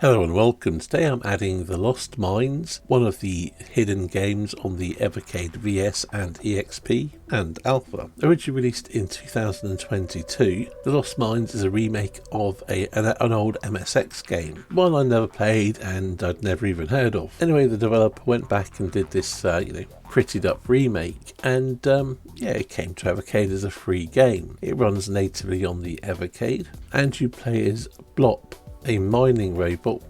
Hello and welcome. Today I'm adding The Lost Mines, one of the hidden games on the Evercade VS and EXP and Alpha. Originally released in 2022, The Lost Mines is a remake of an old MSX game, one I never played and I'd never even heard of. Anyway, the developer went back and did this, prettied up remake, and it came to Evercade as a free game. It runs natively on the Evercade, and you play as Blop, a mining robot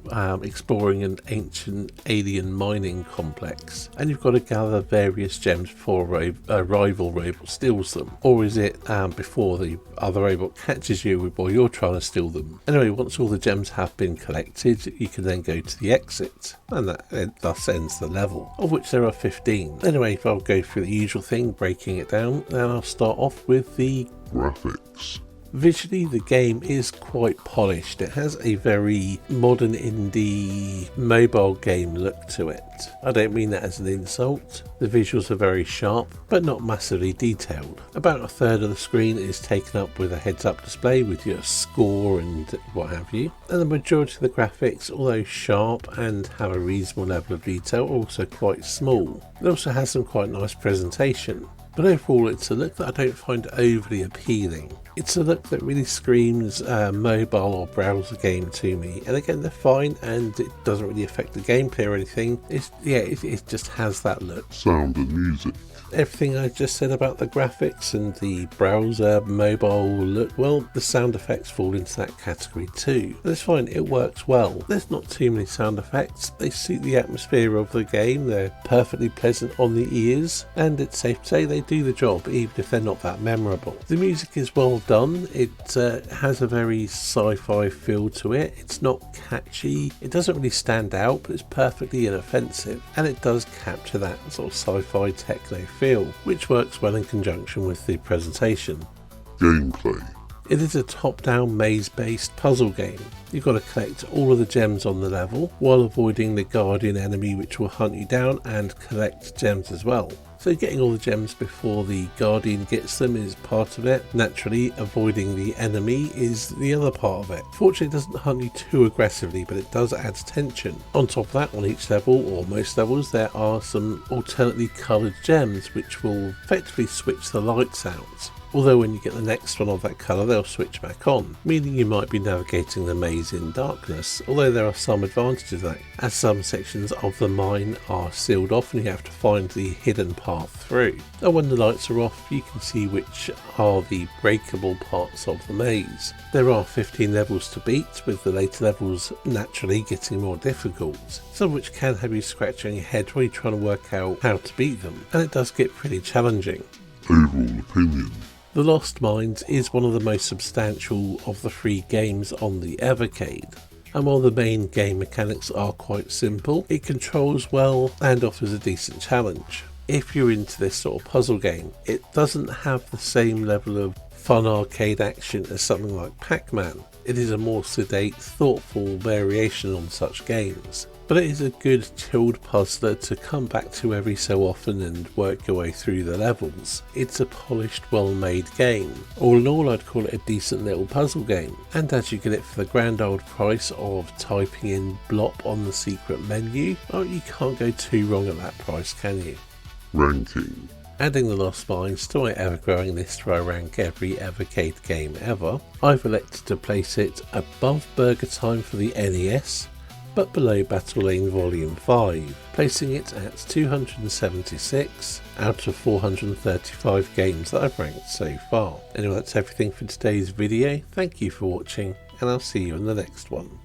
exploring an ancient alien mining complex, and you've got to gather various gems before a rival robot steals them, or is it before the other robot catches you while you're trying to steal them. Anyway, once all the gems have been collected, you can then go to the exit, and that thus ends the level, of which there are 15. Anyway, if I'll go through the usual thing, breaking it down, then I'll start off with the graphics. Visually, the game is quite polished. It has a very modern indie mobile game look to it. I don't mean that as an insult. The visuals are very sharp, but not massively detailed. About a third of the screen is taken up with a heads-up display with your score and what have you. And the majority of the graphics, although sharp and have a reasonable level of detail, are also quite small. It also has some quite nice presentation. But overall, it's a look that I don't find overly appealing. It's a look that really screams mobile or browser game to me. And again, they're fine and it doesn't really affect the gameplay or anything. It just has that look. Sound and music. Everything I just said about the graphics and the browser mobile look, well, the sound effects fall into that category too. That's fine, it works well. There's not too many sound effects. They suit the atmosphere of the game. They're perfectly pleasant on the ears, and it's safe to say they do the job even if they're not that memorable. The music is well done. It has a very sci-fi feel to it. It's not catchy. It doesn't really stand out, but it's perfectly inoffensive, and it does capture that sort of sci-fi techno feel, which works well in conjunction with the presentation. Gameplay. It is a top-down maze-based puzzle game. You've got to collect all of the gems on the level while avoiding the guardian enemy, which will hunt you down and collect gems as well. So getting all the gems before the guardian gets them is part of it. Naturally, avoiding the enemy is the other part of it. Fortunately, it doesn't hunt you too aggressively, but it does add tension. On top of that, on each level, or most levels, there are some alternately coloured gems which will effectively switch the lights out. Although when you get the next one of that colour, they'll switch back on, meaning you might be navigating the maze in darkness, although there are some advantages to that, as some sections of the mine are sealed off and you have to find the hidden path through. And when the lights are off, you can see which are the breakable parts of the maze. There are 15 levels to beat, with the later levels naturally getting more difficult, some of which can have you scratching your head while you're trying to work out how to beat them, and it does get pretty challenging. Overall opinion. The Lost Mines is one of the most substantial of the free games on the Evercade, and while the main game mechanics are quite simple, it controls well and offers a decent challenge. If you're into this sort of puzzle game, it doesn't have the same level of fun arcade action as something like Pac-Man. It is a more sedate, thoughtful variation on such games. But it is a good chilled puzzler to come back to every so often and work your way through the levels. It's a polished, well-made game. All in all, I'd call it a decent little puzzle game. And as you get it for the grand old price of typing in Blop on the secret menu, well, you can't go too wrong at that price, can you? Ranking. Adding The Lost Mines to my ever-growing list where I rank every Evercade game ever, I've elected to place it above Burger Time for the NES, but below Battle Lane Volume 5, placing it at 276 out of 435 games that I've ranked so far. Anyway, that's everything for today's video. Thank you for watching, and I'll see you in the next one.